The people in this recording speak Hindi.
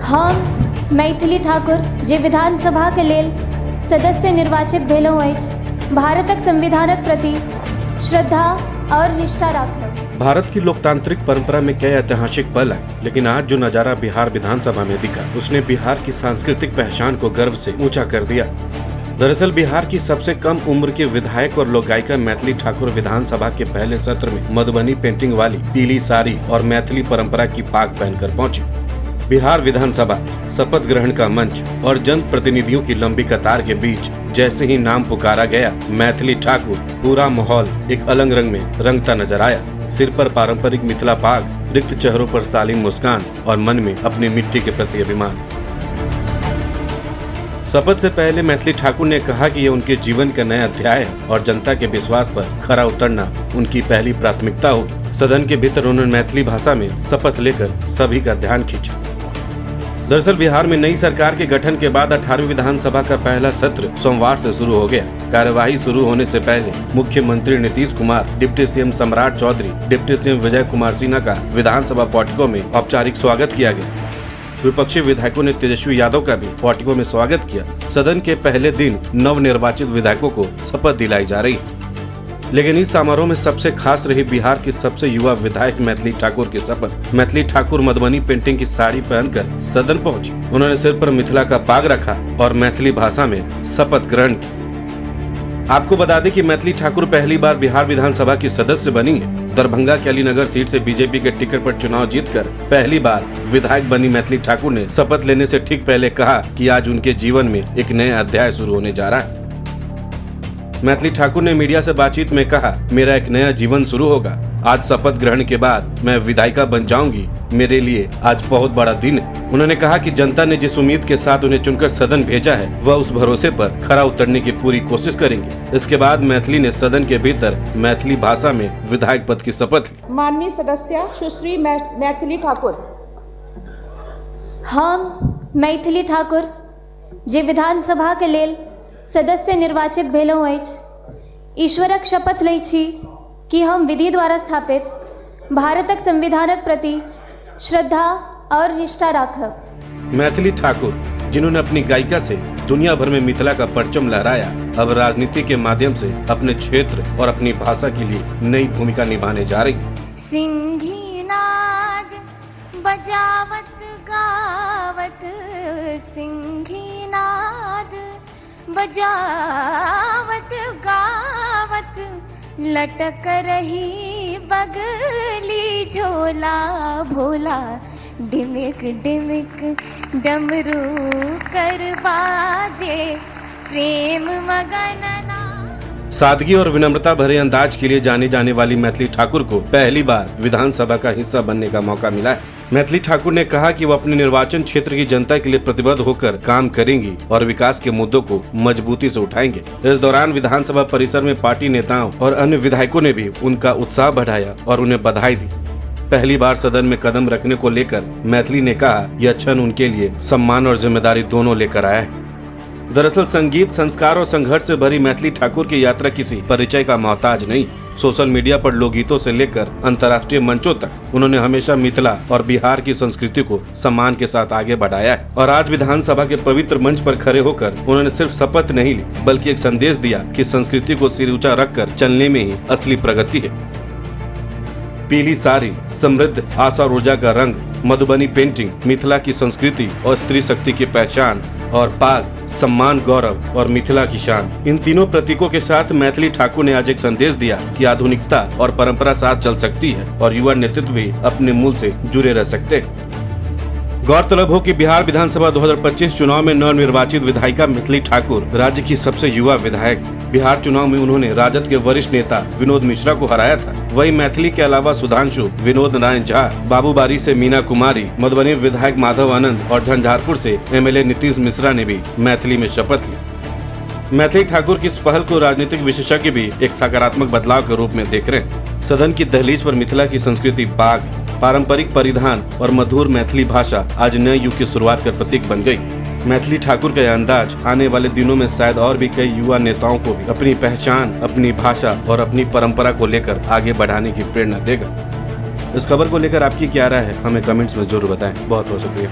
हम मैथिली ठाकुर जे विधानसभा के लेल सदस्य निर्वाचित भेलहुँ अछि, भारतक संविधानक प्रति श्रद्धा और निष्ठा राखब। भारत की लोकतांत्रिक परंपरा में कई ऐतिहासिक पल है, लेकिन आज जो नजारा बिहार विधानसभा में दिखा उसने बिहार की सांस्कृतिक पहचान को गर्व से ऊंचा कर दिया। दरअसल बिहार की सबसे कम उम्र के विधायक और लोक गायिका मैथिली ठाकुर विधानसभा के पहले सत्र में मधुबनी पेंटिंग वाली पीली साड़ी और मैथिली परंपरा की पाग पहनकर पहुंची। बिहार विधानसभा शपथ ग्रहण का मंच और जन प्रतिनिधियों की लंबी कतार के बीच जैसे ही नाम पुकारा गया, मैथिली ठाकुर, पूरा माहौल एक अलग रंग में रंगता नजर आया। सिर पर पारंपरिक मिथिला पाग, रिक्त चेहरों पर शालीन मुस्कान और मन में अपनी मिट्टी के प्रति अभिमान। शपथ से पहले मैथिली ठाकुर ने कहा कि यह उनके जीवन का नया अध्याय है और जनता के विश्वास पर खरा उतरना उनकी पहली प्राथमिकता होगी। सदन के भीतर उन्होंने मैथिली भाषा में शपथ लेकर सभी का ध्यान खींचा। दरअसल बिहार में नई सरकार के गठन के बाद 18वीं विधानसभा का पहला सत्र सोमवार से शुरू हो गया। कार्यवाही शुरू होने से पहले मुख्यमंत्री नीतीश कुमार, डिप्टी सीएम सम्राट चौधरी, डिप्टी सीएम विजय कुमार सिन्हा का विधानसभा पोर्टिको में औपचारिक स्वागत किया गया। विपक्षी विधायकों ने तेजस्वी यादव का भी पोर्टिको में स्वागत किया। सदन के पहले दिन नवनिर्वाचित विधायकों को शपथ दिलाई जा रही, लेकिन इस समारोह में सबसे खास रही बिहार की सबसे युवा विधायक मैथिली ठाकुर की शपथ। मैथिली ठाकुर मधुबनी पेंटिंग की साड़ी पहनकर सदन पहुंची। उन्होंने सिर पर मिथिला का पाग रखा और मैथिली भाषा में शपथ ग्रहण की। आपको बता दें कि मैथिली ठाकुर पहली बार बिहार विधानसभा की सदस्य बनी है। दरभंगा के अलीनगर सीट से बीजेपी के टिकट पर चुनाव जीतकर पहली बार विधायक बनी मैथिली ठाकुर ने शपथ लेने से ठीक पहले कहा कि आज उनके जीवन में एक नया अध्याय शुरू होने जा रहा है। मैथिली ठाकुर ने मीडिया से बातचीत में कहा, मेरा एक नया जीवन शुरू होगा। आज शपथ ग्रहण के बाद मैं विधायिका बन जाऊंगी। मेरे लिए आज बहुत बड़ा दिन है। उन्होंने कहा कि जनता ने जिस उम्मीद के साथ उन्हें चुनकर सदन भेजा है, वह उस भरोसे पर खरा उतरने की पूरी कोशिश करेंगे। इसके बाद मैथिली ने सदन के भीतर मैथिली भाषा में विधायक पद की शपथ ली। माननीय सदस्य सुश्री मैथिली ठाकुर। हम मैथिली ठाकुर जे विधानसभा के लेल सदस्य निर्वाचित भेलहुँ अछि, ईश्वरक शपथ लै छी कि हम विधि द्वारा स्थापित भारतक संविधानक प्रति श्रद्धा और निष्ठा राखब। मैथिली ठाकुर, जिन्होंने अपनी गायिका से दुनिया भर में मिथिला का परचम लहराया, अब राजनीति के माध्यम से अपने क्षेत्र और अपनी भाषा के लिए नई भूमिका निभाने जा रही। सिंही नाद बजावत गावत, सिंही नाद बजावत गावत, लटक रही बगली झोला भोला, डिमिक डिमिक डमरू कर बाजे, प्रेम मगनना। सादगी और विनम्रता भरे अंदाज के लिए जाने जाने वाली मैथिली ठाकुर को पहली बार विधानसभा का हिस्सा बनने का मौका मिला है। मैथिली ठाकुर ने कहा कि वो अपने निर्वाचन क्षेत्र की जनता के लिए प्रतिबद्ध होकर काम करेंगी और विकास के मुद्दों को मजबूती से उठाएंगे। इस दौरान विधानसभा परिसर में पार्टी नेताओं और अन्य विधायकों ने भी उनका उत्साह बढ़ाया और उन्हें बधाई दी। पहली बार सदन में कदम रखने को लेकर मैथिली ने कहा, यह क्षण उनके लिए सम्मान और जिम्मेदारी दोनों लेकर आया है। दरअसल संगीत, संस्कार और संघर्ष से भरी मैथिली ठाकुर की यात्रा किसी परिचय का मोहताज नहीं। सोशल मीडिया पर लोकगीतों से लेकर अंतर्राष्ट्रीय मंचों तक उन्होंने हमेशा मिथिला और बिहार की संस्कृति को सम्मान के साथ आगे बढ़ाया है। और आज विधानसभा के पवित्र मंच पर खड़े होकर उन्होंने सिर्फ शपथ नहीं ली, बल्कि एक संदेश दिया कि संस्कृति को सिर ऊंचा रखकर चलने में ही असली प्रगति है। पीली साड़ी, समृद्ध आशा और ऊर्जा का रंग, मधुबनी पेंटिंग, मिथिला की संस्कृति और स्त्री शक्ति की पहचान, और पाग, सम्मान, गौरव और मिथिला की शान। इन तीनों प्रतीकों के साथ मैथिली ठाकुर ने आज एक संदेश दिया कि आधुनिकता और परंपरा साथ चल सकती है और युवा नेतृत्व भी अपने मूल से जुड़े रह सकते हैं। गौरतलब हो कि बिहार विधानसभा 2025 चुनाव में नवनिर्वाचित विधायिका मैथिली ठाकुर राज्य की सबसे युवा विधायक। बिहार चुनाव में उन्होंने राजद के वरिष्ठ नेता विनोद मिश्रा को हराया था। वहीं मैथिली के अलावा सुधांशु, विनोद नारायण झा, बाबूबारी से मीना कुमारी, मधुबनी विधायक माधव आनंद और झंझारपुर से एमएलए नीतीश मिश्रा ने भी मैथिली में शपथ ली। मैथिली ठाकुर की इस पहल को राजनीतिक विशेषज्ञ भी एक सकारात्मक बदलाव के रूप में देख रहे हैं। सदन की दहलीज पर मिथिला की संस्कृति, पाग, पारंपरिक परिधान और मधुर मैथिली भाषा आज नए युग की शुरुआत का प्रतीक बन गई। मैथिली ठाकुर का यह अंदाज आने वाले दिनों में शायद और भी कई युवा नेताओं को भी अपनी पहचान, अपनी भाषा और अपनी परंपरा को लेकर आगे बढ़ाने की प्रेरणा देगा। इस खबर को लेकर आपकी क्या राय है, हमें कमेंट्स में जरूर बताएं। बहुत बहुत शुक्रिया।